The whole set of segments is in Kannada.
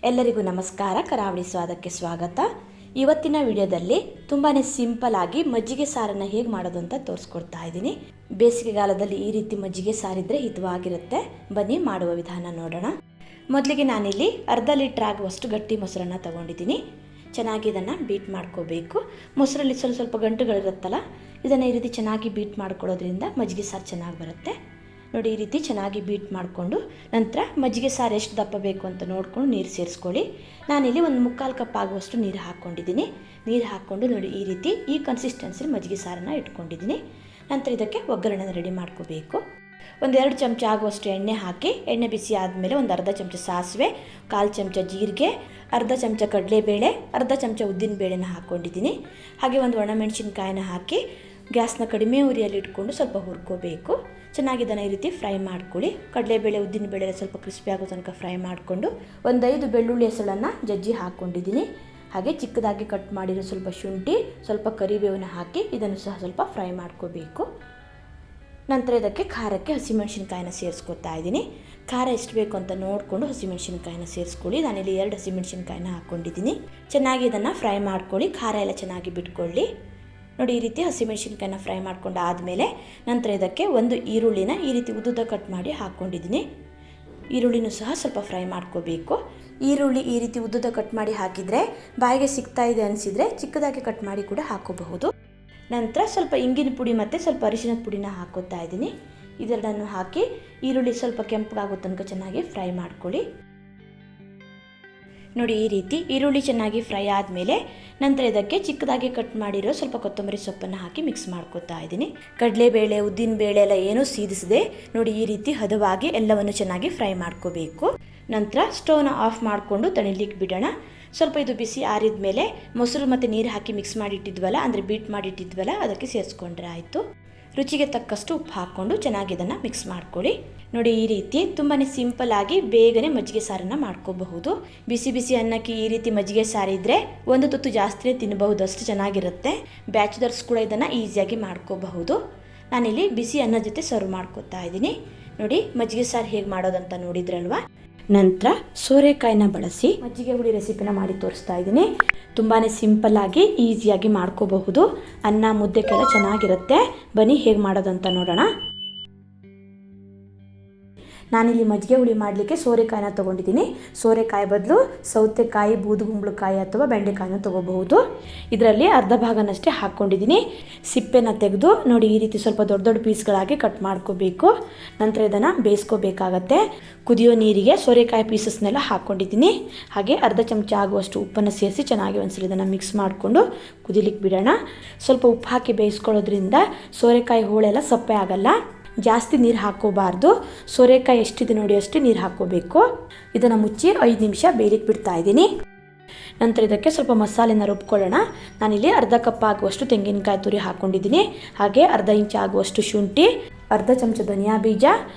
ಎಲ್ಲರಿಗೂ ನಮಸ್ಕಾರ. ಕರಾವಳಿ ಸ್ವಾದಕ್ಕೆ ಸ್ವಾಗತ. ಇವತ್ತಿನ ವಿಡಿಯೋದಲ್ಲಿ ತುಂಬಾ ಸಿಂಪಲ್ ಆಗಿ ಮಜ್ಜಿಗೆ ಸಾರನ್ನು ಹೇಗೆ ಮಾಡೋದು ಅಂತ ತೋರಿಸ್ಕೊಡ್ತಾ ಇದ್ದೀನಿ. ಬೇಸಿಗೆಗಾಲದಲ್ಲಿ ಈ ರೀತಿ ಮಜ್ಜಿಗೆ ಸಾರಿದ್ರೆ ಹಿತವಾಗಿರುತ್ತೆ. ಬನ್ನಿ ಮಾಡುವ ವಿಧಾನ ನೋಡೋಣ. ಮೊದಲಿಗೆ ನಾನಿಲ್ಲಿ ಅರ್ಧ ಲೀಟರ್ ಆಗುವಷ್ಟು ಗಟ್ಟಿ ಮೊಸರನ್ನು ತಗೊಂಡಿದ್ದೀನಿ. ಚೆನ್ನಾಗಿ ಇದನ್ನು ಬೀಟ್ ಮಾಡ್ಕೋಬೇಕು. ಮೊಸರಲ್ಲಿ ಸ್ವಲ್ಪ ಗಂಟುಗಳಿರುತ್ತಲ್ಲ, ಇದನ್ನು ಈ ರೀತಿ ಚೆನ್ನಾಗಿ ಬೀಟ್ ಮಾಡ್ಕೊಳ್ಳೋದ್ರಿಂದ ಮಜ್ಜಿಗೆ ಸಾರು ಚೆನ್ನಾಗಿ ಬರುತ್ತೆ. ನೋಡಿ, ಈ ರೀತಿ ಚೆನ್ನಾಗಿ ಬೀಟ್ ಮಾಡಿಕೊಂಡು ನಂತರ ಮಜ್ಜಿಗೆ ಸಾರು ಎಷ್ಟು ದಪ್ಪ ಬೇಕು ಅಂತ ನೋಡಿಕೊಂಡು ನೀರು ಸೇರಿಸ್ಕೊಳ್ಳಿ. ನಾನಿಲ್ಲಿ ಒಂದು 3/4 ಕಪ್ ಆಗುವಷ್ಟು ನೀರು ಹಾಕ್ಕೊಂಡಿದ್ದೀನಿ. ನೀರು ಹಾಕ್ಕೊಂಡು ನೋಡಿ, ಈ ರೀತಿ ಈ ಕನ್ಸಿಸ್ಟೆನ್ಸಿ ಮಜ್ಜಿಗೆ ಸಾರನ್ನು ಇಟ್ಕೊಂಡಿದ್ದೀನಿ. ನಂತರ ಇದಕ್ಕೆ ಒಗ್ಗರಣೆ ರೆಡಿ ಮಾಡ್ಕೋಬೇಕು. 1-2 ಚಮಚ ಆಗುವಷ್ಟು ಎಣ್ಣೆ ಹಾಕಿ, ಎಣ್ಣೆ ಬಿಸಿ ಆದಮೇಲೆ ಒಂದು ಅರ್ಧ ಚಮಚ ಸಾಸಿವೆ, 1/4 ಚಮಚ ಜೀರಿಗೆ, ಅರ್ಧ ಚಮಚ ಕಡಲೆಬೇಳೆ, ಅರ್ಧ ಚಮಚ ಉದ್ದಿನ ಬೇಳೆನ ಹಾಕ್ಕೊಂಡಿದ್ದೀನಿ. ಹಾಗೆ ಒಂದು ಒಣಮೆಣಸಿನ್ಕಾಯಿನ ಹಾಕಿ ಗ್ಯಾಸ್ನ ಕಡಿಮೆ ಉರಿಯಲ್ಲಿ ಇಟ್ಕೊಂಡು ಸ್ವಲ್ಪ ಹುರ್ಕೋಬೇಕು. ಚೆನ್ನಾಗಿ ಇದನ್ನು ಈ ರೀತಿ ಫ್ರೈ ಮಾಡ್ಕೊಳ್ಳಿ. ಕಡಲೆಬೇಳೆ ಉದ್ದಿನ ಬೇಳೆ ಸ್ವಲ್ಪ ಕ್ರಿಸ್ಪಿ ಆಗೋ ತನಕ ಫ್ರೈ ಮಾಡಿಕೊಂಡು 5 ಬೆಳ್ಳುಳ್ಳಿ ಹೆಸಳನ್ನು ಜಜ್ಜಿ ಹಾಕ್ಕೊಂಡಿದ್ದೀನಿ. ಹಾಗೆ ಚಿಕ್ಕದಾಗಿ ಕಟ್ ಮಾಡಿರೋ ಸ್ವಲ್ಪ ಶುಂಠಿ, ಸ್ವಲ್ಪ ಕರಿಬೇವನ್ನ ಹಾಕಿ ಇದನ್ನು ಸಹ ಸ್ವಲ್ಪ ಫ್ರೈ ಮಾಡ್ಕೋಬೇಕು. ನಂತರ ಇದಕ್ಕೆ ಖಾರಕ್ಕೆ ಹಸಿಮೆಣಸಿನ್ಕಾಯಿನ ಸೇರಿಸ್ಕೊತಾ ಇದ್ದೀನಿ. ಖಾರ ಎಷ್ಟು ಬೇಕು ಅಂತ ನೋಡಿಕೊಂಡು ಹಸಿಮೆಣಸಿನ್ಕಾಯಿನ ಸೇರಿಸ್ಕೊಳ್ಳಿ. ನಾನಿಲ್ಲಿ 2 ಹಸಿಮೆಣಸಿನ್ಕಾಯಿನ ಹಾಕ್ಕೊಂಡಿದ್ದೀನಿ. ಚೆನ್ನಾಗಿ ಇದನ್ನು ಫ್ರೈ ಮಾಡ್ಕೊಳ್ಳಿ. ಖಾರ ಎಲ್ಲ ಚೆನ್ನಾಗಿ ಬಿಟ್ಕೊಳ್ಳಿ. ನೋಡಿ, ಈ ರೀತಿ ಹಸಿಮೆಣಸಿನ್ಕಾಯಿನ ಫ್ರೈ ಮಾಡ್ಕೊಂಡು ಆದಮೇಲೆ ನಂತರ ಇದಕ್ಕೆ ಒಂದು ಈರುಳ್ಳಿನ ಈ ರೀತಿ ಉದ್ದುದ್ದ ಕಟ್ ಮಾಡಿ ಹಾಕ್ಕೊಂಡಿದ್ದೀನಿ. ಈರುಳ್ಳಿನೂ ಸಹ ಸ್ವಲ್ಪ ಫ್ರೈ ಮಾಡ್ಕೋಬೇಕು. ಈರುಳ್ಳಿ ಈ ರೀತಿ ಉದ್ದುದ್ದ ಕಟ್ ಮಾಡಿ ಹಾಕಿದರೆ ಬಾಯಿಗೆ ಸಿಗ್ತಾ ಇದೆ ಅನಿಸಿದರೆ ಚಿಕ್ಕದಾಗಿ ಕಟ್ ಮಾಡಿ ಕೂಡ ಹಾಕೋಬಹುದು. ನಂತರ ಸ್ವಲ್ಪ ಇಂಗಿನ ಪುಡಿ ಮತ್ತು ಸ್ವಲ್ಪ ಅರಿಶಿಣದ ಪುಡಿನ ಹಾಕೋತಾ ಇದ್ದೀನಿ. ಇದೆರಡನ್ನು ಹಾಕಿ ಈರುಳ್ಳಿ ಸ್ವಲ್ಪ ಕೆಂಪಗಾಗೋ ತನಕ ಚೆನ್ನಾಗಿ ಫ್ರೈ ಮಾಡ್ಕೊಳ್ಳಿ. ನೋಡಿ, ಈ ರೀತಿ ಈರುಳ್ಳಿ ಚೆನ್ನಾಗಿ ಫ್ರೈ ಆದಮೇಲೆ ನಂತರ ಇದಕ್ಕೆ ಚಿಕ್ಕದಾಗಿ ಕಟ್ ಮಾಡಿರೋ ಸ್ವಲ್ಪ ಕೊತ್ತಂಬರಿ ಸೊಪ್ಪನ್ನು ಹಾಕಿ ಮಿಕ್ಸ್ ಮಾಡ್ಕೊತಾ ಇದ್ದೀನಿ. ಕಡಲೆಬೇಳೆ ಉದ್ದಿನ ಬೇಳೆ ಎಲ್ಲ ಏನೂ ಸೀದಿಸದೆ ನೋಡಿ, ಈ ರೀತಿ ಹದವಾಗಿ ಎಲ್ಲವನ್ನು ಚೆನ್ನಾಗಿ ಫ್ರೈ ಮಾಡ್ಕೋಬೇಕು. ನಂತರ ಸ್ಟವ್ನ ಆಫ್ ಮಾಡಿಕೊಂಡು ತಣಿಲಿಕ್ಕೆ ಬಿಡೋಣ. ಸ್ವಲ್ಪ ಇದು ಬಿಸಿ ಆರಿದ ಮೇಲೆ ಮೊಸರು ಮತ್ತು ನೀರು ಹಾಕಿ ಮಿಕ್ಸ್ ಮಾಡಿಟ್ಟಿದ್ವಲ್ಲ, ಅಂದರೆ ಬೀಟ್ ಮಾಡಿಟ್ಟಿದ್ವಲ್ಲ, ಅದಕ್ಕೆ ಸೇರಿಸ್ಕೊಂಡ್ರೆ ಆಯಿತು. ರುಚಿಗೆ ತಕ್ಕಷ್ಟು ಉಪ್ಪು ಹಾಕ್ಕೊಂಡು ಚೆನ್ನಾಗಿ ಇದನ್ನು ಮಿಕ್ಸ್ ಮಾಡ್ಕೊಳ್ಳಿ. ನೋಡಿ, ಈ ರೀತಿ ತುಂಬಾ ಸಿಂಪಲ್ ಆಗಿ ಬೇಗನೆ ಮಜ್ಜಿಗೆ ಸಾರನ್ನು ಮಾಡ್ಕೋಬಹುದು. ಬಿಸಿ ಬಿಸಿ ಅನ್ನಕ್ಕೆ ಈ ರೀತಿ ಮಜ್ಜಿಗೆ ಸಾರಿದ್ರೆ ಒಂದು ತುತ್ತು ಜಾಸ್ತಿನೇ ತಿನ್ನಬಹುದು, ಅಷ್ಟು ಚೆನ್ನಾಗಿರುತ್ತೆ. ಬ್ಯಾಚುಲರ್ಸ್ ಕೂಡ ಇದನ್ನು ಈಸಿಯಾಗಿ ಮಾಡ್ಕೋಬಹುದು. ನಾನಿಲ್ಲಿ ಬಿಸಿ ಅನ್ನದ ಜೊತೆ ಸರ್ವ್ ಮಾಡ್ಕೋತಾ ಇದ್ದೀನಿ. ನೋಡಿ, ಮಜ್ಜಿಗೆ ಸಾರು ಹೇಗೆ ಮಾಡೋದಂತ ನೋಡಿದ್ರಲ್ವಾ. ನಂತರ ಸೋರೆಕಾಯಿನ ಬಳಸಿ ಮಜ್ಜಿಗೆ ಹುಳಿ ರೆಸಿಪಿನ ಮಾಡಿ ತೋರಿಸ್ತಾ ಇದ್ದೀನಿ. ತುಂಬಾ ಸಿಂಪಲ್ ಆಗಿ ಈಸಿಯಾಗಿ ಮಾಡ್ಕೋಬಹುದು. ಅನ್ನ ಮುದ್ದೆಗೆಲ್ಲ ಚೆನ್ನಾಗಿರುತ್ತೆ. ಬನ್ನಿ ಹೇಗೆ ಮಾಡೋದಂತ ನೋಡೋಣ. ನಾನಿಲ್ಲಿ ಮಜ್ಜಿಗೆ ಹುಳಿ ಮಾಡಲಿಕ್ಕೆ ಸೋರೆಕಾಯಿನ ತೊಗೊಂಡಿದ್ದೀನಿ. ಸೋರೆಕಾಯಿ ಬದಲು ಸೌತೆಕಾಯಿ, ಬೂದುಗುಂಬಳಕಾಯಿ ಅಥವಾ ಬೆಂಡೆಕಾಯಿನ ತೊಗೋಬಹುದು. ಇದರಲ್ಲಿ ಅರ್ಧ ಭಾಗನಷ್ಟೇ ಹಾಕ್ಕೊಂಡಿದ್ದೀನಿ. ಸಿಪ್ಪೆನ ತೆಗೆದು ನೋಡಿ, ಈ ರೀತಿ ಸ್ವಲ್ಪ ದೊಡ್ಡ ದೊಡ್ಡ ಪೀಸ್ಗಳಾಗಿ ಕಟ್ ಮಾಡ್ಕೋಬೇಕು. ನಂತರ ಇದನ್ನು ಬೇಯಿಸ್ಕೋಬೇಕಾಗತ್ತೆ. ಕುದಿಯೋ ನೀರಿಗೆ ಸೋರೆಕಾಯಿ ಪೀಸಸ್ನೆಲ್ಲ ಹಾಕ್ಕೊಂಡಿದ್ದೀನಿ. ಹಾಗೆ ಅರ್ಧ ಚಮಚ ಆಗುವಷ್ಟು ಉಪ್ಪನ್ನು ಸೇರಿಸಿ ಚೆನ್ನಾಗಿ ಒಂದ್ಸಲ ಇದನ್ನು ಮಿಕ್ಸ್ ಮಾಡಿಕೊಂಡು ಕುದಿಲಿಕ್ಕೆ ಬಿಡೋಣ. ಸ್ವಲ್ಪ ಉಪ್ಪು ಹಾಕಿ ಬೇಯಿಸ್ಕೊಳ್ಳೋದ್ರಿಂದ ಸೋರೆಕಾಯಿ ಹೋಳೆಲ್ಲ ಸಪ್ಪೆ ಆಗಲ್ಲ. ಜಾಸ್ತಿ ನೀರು ಹಾಕೋಬಾರ್ದು. ಸೋರೆಕಾಯಿ ಎಷ್ಟಿದೆ ನೋಡಿ ಅಷ್ಟು ನೀರು ಹಾಕ್ಕೋಬೇಕು. ಇದನ್ನು ಮುಚ್ಚಿ 5 ನಿಮಿಷ ಬೇಯಲಿಕ್ಕೆ ಬಿಡ್ತಾ ಇದ್ದೀನಿ. ನಂತರ ಇದಕ್ಕೆ ಸ್ವಲ್ಪ ಮಸಾಲೆನ ರುಬ್ಕೊಳ್ಳೋಣ. ನಾನಿಲ್ಲಿ ಅರ್ಧ ಕಪ್ ಆಗುವಷ್ಟು ತೆಂಗಿನಕಾಯಿ ತುರಿ ಹಾಕ್ಕೊಂಡಿದ್ದೀನಿ. ಹಾಗೆ ಅರ್ಧ ಇಂಚ್ ಆಗುವಷ್ಟು ಶುಂಠಿ, ಅರ್ಧ ಚಮಚ ಧನಿಯಾ ಬೀಜ,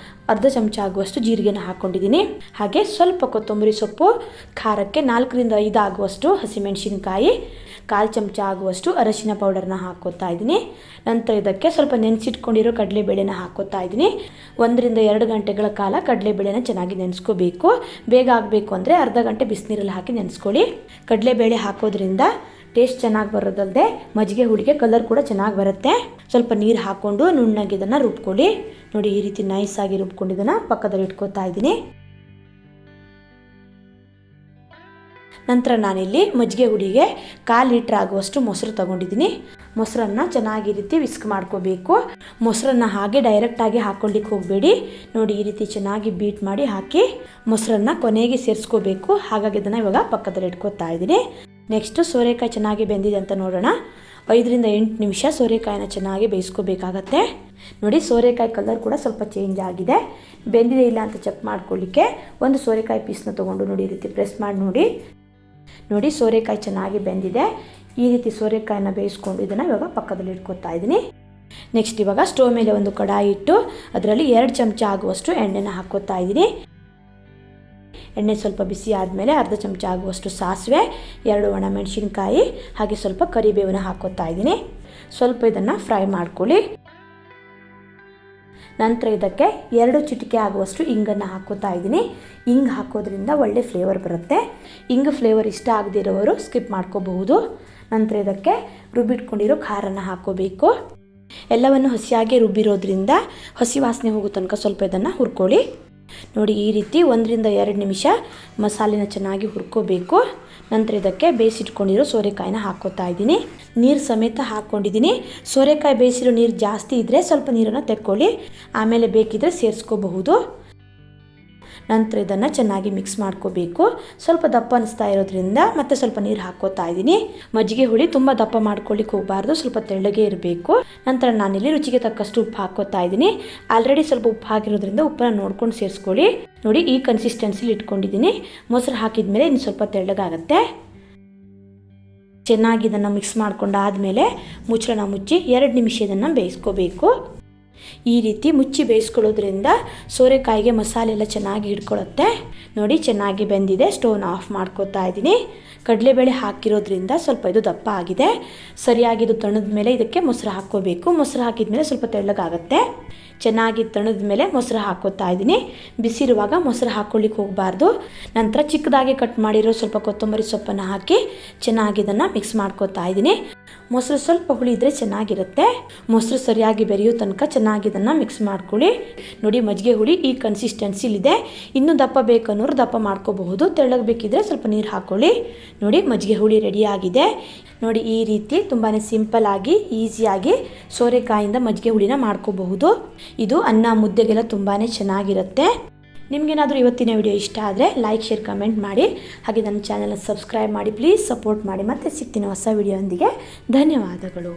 ಅರ್ಧ ಚಮಚ ಆಗುವಷ್ಟು ಜೀರಿಗೆನ ಹಾಕ್ಕೊಂಡಿದ್ದೀನಿ. ಹಾಗೆ ಸ್ವಲ್ಪ ಕೊತ್ತಂಬರಿ ಸೊಪ್ಪು, ಖಾರಕ್ಕೆ 4-5 ಆಗುವಷ್ಟು ಹಸಿಮೆಣಸಿನ್ಕಾಯಿ, 1/4 ಚಮಚ ಆಗುವಷ್ಟು ಅರಶಿನ ಪೌಡರ್ನ ಹಾಕ್ಕೋತಾ ಇದ್ದೀನಿ. ನಂತರ ಇದಕ್ಕೆ ಸ್ವಲ್ಪ ನೆನೆಸಿಟ್ಕೊಂಡಿರೋ ಕಡಲೆಬೇಳೆನ ಹಾಕ್ಕೋತಾ ಇದ್ದೀನಿ. 1-2 ಗಂಟೆಗಳ ಕಾಲ ಕಡಲೆಬೇಳೆನ ಚೆನ್ನಾಗಿ ನೆನೆಸ್ಕೋಬೇಕು. ಬೇಗ ಆಗಬೇಕು ಅಂದರೆ ಅರ್ಧ ಗಂಟೆ ಬಿಸಿನೀರಲ್ಲಿ ಹಾಕಿ ನೆನೆಸ್ಕೊಳ್ಳಿ. ಕಡಲೆಬೇಳೆ ಹಾಕೋದ್ರಿಂದ ಟೇಸ್ಟ್ ಚೆನ್ನಾಗಿ ಬರೋದಲ್ಲದೆ ಮಜ್ಜಿಗೆ ಹುಳಿಗೆ ಕಲರ್ ಕೂಡ ಚೆನ್ನಾಗಿ ಬರುತ್ತೆ. ಸ್ವಲ್ಪ ನೀರು ಹಾಕ್ಕೊಂಡು ನುಣ್ಣಗೆ ಇದನ್ನು ರುಬ್ಕೊಳ್ಳಿ. ನೋಡಿ, ಈ ರೀತಿ ನೈಸಾಗಿ ರುಬ್ಕೊಂಡು ಇದನ್ನು ಪಕ್ಕದಲ್ಲಿ ಇಟ್ಕೋತಾ ಇದ್ದೀನಿ. ನಂತರ ನಾನಿಲ್ಲಿ ಮಜ್ಜಿಗೆ ಹುಳಿಗೆ 1/4 ಲೀಟ್ರ್ ಆಗುವಷ್ಟು ಮೊಸರು ತೊಗೊಂಡಿದ್ದೀನಿ. ಮೊಸರನ್ನು ಚೆನ್ನಾಗಿ ಈ ರೀತಿ ವಿಸ್ಕ್ ಮಾಡ್ಕೋಬೇಕು. ಮೊಸರನ್ನು ಹಾಗೆ ಡೈರೆಕ್ಟಾಗಿ ಹಾಕ್ಕೊಳ್ಳಿಕ್ಕೆ ಹೋಗಬೇಡಿ. ನೋಡಿ, ಈ ರೀತಿ ಚೆನ್ನಾಗಿ ಬೀಟ್ ಮಾಡಿ ಹಾಕಿ ಮೊಸರನ್ನು ಕೊನೆಗೆ ಸೇರಿಸ್ಕೋಬೇಕು. ಹಾಗಾಗಿ ಇದನ್ನು ಇವಾಗ ಪಕ್ಕದಲ್ಲಿ ಇಟ್ಕೋತಾ ಇದ್ದೀನಿ. ನೆಕ್ಸ್ಟು ಸೋರೆಕಾಯಿ ಚೆನ್ನಾಗಿ ಬೆಂದಿದೆ ಅಂತ ನೋಡೋಣ. 5-8 ನಿಮಿಷ ಸೋರೆಕಾಯಿನ ಚೆನ್ನಾಗಿ ಬೇಯಿಸ್ಕೋಬೇಕಾಗತ್ತೆ. ನೋಡಿ, ಸೋರೆಕಾಯಿ ಕಲರ್ ಕೂಡ ಸ್ವಲ್ಪ ಚೇಂಜ್ ಆಗಿದೆ. ಬೆಂದಿದೆ ಇಲ್ಲ ಅಂತ ಚೆಕ್ ಮಾಡ್ಕೊಳ್ಳಿಕ್ಕೆ ಒಂದು ಸೋರೆಕಾಯಿ ಪೀಸ್ನ ತೊಗೊಂಡು ನೋಡಿ, ಈ ರೀತಿ ಪ್ರೆಸ್ ಮಾಡಿ ನೋಡಿ ಸೋರೆಕಾಯಿ ಚೆನ್ನಾಗಿ ಬೆಂದಿದೆ. ಈ ರೀತಿ ಸೋರೆಕಾಯಿನ ಬೇಯಿಸ್ಕೊಂಡು ಇದನ್ನು ಇವಾಗ ಪಕ್ಕದಲ್ಲಿ ಇಟ್ಕೋತಾ ಇದ್ದೀನಿ. ನೆಕ್ಸ್ಟ್ ಇವಾಗ ಸ್ಟವ್ ಮೇಲೆ ಒಂದು ಕಡಾಯಿ ಇಟ್ಟು ಅದರಲ್ಲಿ 2 ಚಮಚ ಆಗುವಷ್ಟು ಎಣ್ಣೆನ ಹಾಕ್ಕೋತಾ ಇದ್ದೀನಿ. ಎಣ್ಣೆ ಸ್ವಲ್ಪ ಬಿಸಿ ಆದಮೇಲೆ ಅರ್ಧ ಚಮಚ ಆಗುವಷ್ಟು ಸಾಸಿವೆ, 2 ಒಣಮೆಣಸಿನ್ಕಾಯಿ, ಹಾಗೆ ಸ್ವಲ್ಪ ಕರಿಬೇವನ್ನ ಹಾಕ್ಕೋತಾ ಇದ್ದೀನಿ. ಸ್ವಲ್ಪ ಇದನ್ನು ಫ್ರೈ ಮಾಡ್ಕೊಳ್ಳಿ. ನಂತರ ಇದಕ್ಕೆ 2 ಚಿಟಿಕೆ ಆಗುವಷ್ಟು ಇಂಗನ್ನು ಹಾಕೋತಾ ಇದ್ದೀನಿ. ಇಂಗು ಹಾಕೋದ್ರಿಂದ ಒಳ್ಳೆ ಫ್ಲೇವರ್ ಬರುತ್ತೆ. ಇಂಗು ಫ್ಲೇವರ್ ಇಷ್ಟ ಆಗದೇ ಇರೋರು ಸ್ಕಿಪ್ ಮಾಡ್ಕೋಬಹುದು. ನಂತರ ಇದಕ್ಕೆ ರುಬ್ಬಿಟ್ಕೊಂಡಿರೋ ಖಾರನ ಹಾಕೋಬೇಕು. ಎಲ್ಲವನ್ನು ಹಸಿಯಾಗಿ ರುಬ್ಬಿರೋದ್ರಿಂದ ಹಸಿ ವಾಸನೆ ಹೋಗೋ ತನಕ ಸ್ವಲ್ಪ ಇದನ್ನು ಹುರ್ಕೊಳ್ಳಿ. ನೋಡಿ, ಈ ರೀತಿ 1 ರಿಂದ 2 ನಿಮಿಷ ಮಸಾಲೆನ ಚೆನ್ನಾಗಿ ಹುರ್ಕೋಬೇಕು. ನಂತರ ಇದಕ್ಕೆ ಬೇಯಿಸಿಟ್ಕೊಂಡಿರೋ ಸೋರೆಕಾಯಿನ ಹಾಕೋತಾ ಇದ್ದೀನಿ. ನೀರು ಸಮೇತ ಹಾಕ್ಕೊಂಡಿದ್ದೀನಿ. ಸೋರೆಕಾಯಿ ಬೇಯಿಸಿರೋ ನೀರು ಜಾಸ್ತಿ ಇದ್ದರೆ ಸ್ವಲ್ಪ ನೀರನ್ನು ತೆಕ್ಕೊಳ್ಳಿ, ಆಮೇಲೆ ಬೇಕಿದ್ರೆ ಸೇರಿಸ್ಕೋಬಹುದು. ನಂತರ ಇದನ್ನು ಚೆನ್ನಾಗಿ ಮಿಕ್ಸ್ ಮಾಡ್ಕೋಬೇಕು. ಸ್ವಲ್ಪ ದಪ್ಪ ಅನಿಸ್ತಾ ಇರೋದ್ರಿಂದ ಮತ್ತೆ ಸ್ವಲ್ಪ ನೀರು ಹಾಕೋತಾ ಇದ್ದೀನಿ. ಮಜ್ಜಿಗೆ ಹುಳಿ ತುಂಬ ದಪ್ಪ ಮಾಡ್ಕೊಳ್ಳಿಕ್ಕೆ ಹೋಗಬಾರ್ದು, ಸ್ವಲ್ಪ ತೆಳ್ಳಗೆ ಇರಬೇಕು. ನಂತರ ನಾನಿಲ್ಲಿ ರುಚಿಗೆ ತಕ್ಕಷ್ಟು ಉಪ್ಪು ಹಾಕೋತಾ ಇದ್ದೀನಿ. ಆಲ್ರೆಡಿ ಸ್ವಲ್ಪ ಉಪ್ಪು ಹಾಕಿರೋದ್ರಿಂದ ಉಪ್ಪನ್ನು ನೋಡ್ಕೊಂಡು ಸೇರಿಸ್ಕೊಳ್ಳಿ. ನೋಡಿ, ಈ ಕನ್ಸಿಸ್ಟೆನ್ಸಿಲಿ ಇಟ್ಕೊಂಡಿದ್ದೀನಿ. ಮೊಸರು ಹಾಕಿದ ಮೇಲೆ ಇನ್ನು ಸ್ವಲ್ಪ ತೆಳ್ಳಗಾಗುತ್ತೆ. ಚೆನ್ನಾಗಿ ಇದನ್ನು ಮಿಕ್ಸ್ ಮಾಡ್ಕೊಂಡಾದಮೇಲೆ ಮುಚ್ಚಳನ ಮುಚ್ಚಿ 2 ನಿಮಿಷ ಇದನ್ನು ಬೇಯಿಸ್ಕೋಬೇಕು. ಈ ರೀತಿ ಮುಚ್ಚಿ ಬೇಯಿಸ್ಕೊಳ್ಳೋದ್ರಿಂದ ಸೋರೆಕಾಯಿಗೆ ಮಸಾಲೆ ಎಲ್ಲ ಚೆನ್ನಾಗಿ ಹಿಡ್ಕೊಳ್ಳುತ್ತೆ. ನೋಡಿ, ಚೆನ್ನಾಗಿ ಬೆಂದಿದೆ. ಸ್ಟೋವ್ನ ಆಫ್ ಮಾಡ್ಕೋತಾ ಇದ್ದೀನಿ. ಕಡಲೆಬೇಳೆ ಹಾಕಿರೋದ್ರಿಂದ ಸ್ವಲ್ಪ ಇದು ದಪ್ಪ ಆಗಿದೆ. ಸರಿಯಾಗಿ ಇದು ತಣ್ಣದ ಮೇಲೆ ಇದಕ್ಕೆ ಮೊಸರು ಹಾಕ್ಕೋಬೇಕು. ಮೊಸರು ಹಾಕಿದ ಮೇಲೆ ಸ್ವಲ್ಪ ತೆಳ್ಳಗಾಗುತ್ತೆ. ಚೆನ್ನಾಗಿ ತಣ್ಣದ ಮೇಲೆ ಮೊಸರು ಹಾಕೋತಾ ಇದ್ದೀನಿ. ಬಿಸಿರುವಾಗ ಮೊಸರು ಹಾಕ್ಕೊಳ್ಳಿಕ್ಕೆ ಹೋಗಬಾರ್ದು. ನಂತರ ಚಿಕ್ಕದಾಗಿ ಕಟ್ ಮಾಡಿರೋ ಸ್ವಲ್ಪ ಕೊತ್ತಂಬರಿ ಸೊಪ್ಪನ್ನು ಹಾಕಿ ಚೆನ್ನಾಗಿ ಇದನ್ನು ಮಿಕ್ಸ್ ಮಾಡ್ಕೋತಾ ಇದ್ದೀನಿ. ಮೊಸರು ಸ್ವಲ್ಪ ಹುಳಿ ಇದ್ದರೆ ಚೆನ್ನಾಗಿರುತ್ತೆ. ಮೊಸರು ಸರಿಯಾಗಿ ಬೆರೆಯೋ ತನಕ ಚೆನ್ನಾಗಿ ಇದನ್ನು ಮಿಕ್ಸ್ ಮಾಡ್ಕೊಳ್ಳಿ. ನೋಡಿ, ಮಜ್ಜಿಗೆ ಹುಳಿ ಈ ಕನ್ಸಿಸ್ಟೆನ್ಸಿಲಿದೆ. ಇನ್ನೂ ದಪ್ಪ ಬೇಕನ್ನೋರು ದಪ್ಪ ಮಾಡ್ಕೋಬಹುದು. ತೆಳ್ಳಗೆ ಬೇಕಿದ್ರೆ ಸ್ವಲ್ಪ ನೀರು ಹಾಕ್ಕೊಳ್ಳಿ. ನೋಡಿ, ಮಜ್ಜಿಗೆ ಹುಳಿ ರೆಡಿಯಾಗಿದೆ. ನೋಡಿ, ಈ ರೀತಿ ತುಂಬಾ ಸಿಂಪಲ್ ಆಗಿ ಈಸಿಯಾಗಿ ಸೋರೆಕಾಯಿಂದ ಮಜ್ಜಿಗೆ ಹುಳಿನ ಮಾಡ್ಕೋಬಹುದು. ಇದು ಅನ್ನ ಮುದ್ದೆಗೆಲ್ಲ ತುಂಬಾ ಚೆನ್ನಾಗಿರುತ್ತೆ. ನಿಮಗೇನಾದರೂ ಇವತ್ತಿನ ವಿಡಿಯೋ ಇಷ್ಟ ಆದರೆ ಲೈಕ್, ಶೇರ್, ಕಮೆಂಟ್ ಮಾಡಿ. ಹಾಗೆ ನನ್ನ ಚಾನಲ್ನ ಸಬ್ಸ್ಕ್ರೈಬ್ ಮಾಡಿ. ಪ್ಲೀಸ್ ಸಪೋರ್ಟ್ ಮಾಡಿ. ಮತ್ತೆ ಸಿಗ್ತೀನಿ ಹೊಸ ವಿಡಿಯೋ ಒಂದಿಗೆ. ಧನ್ಯವಾದಗಳು.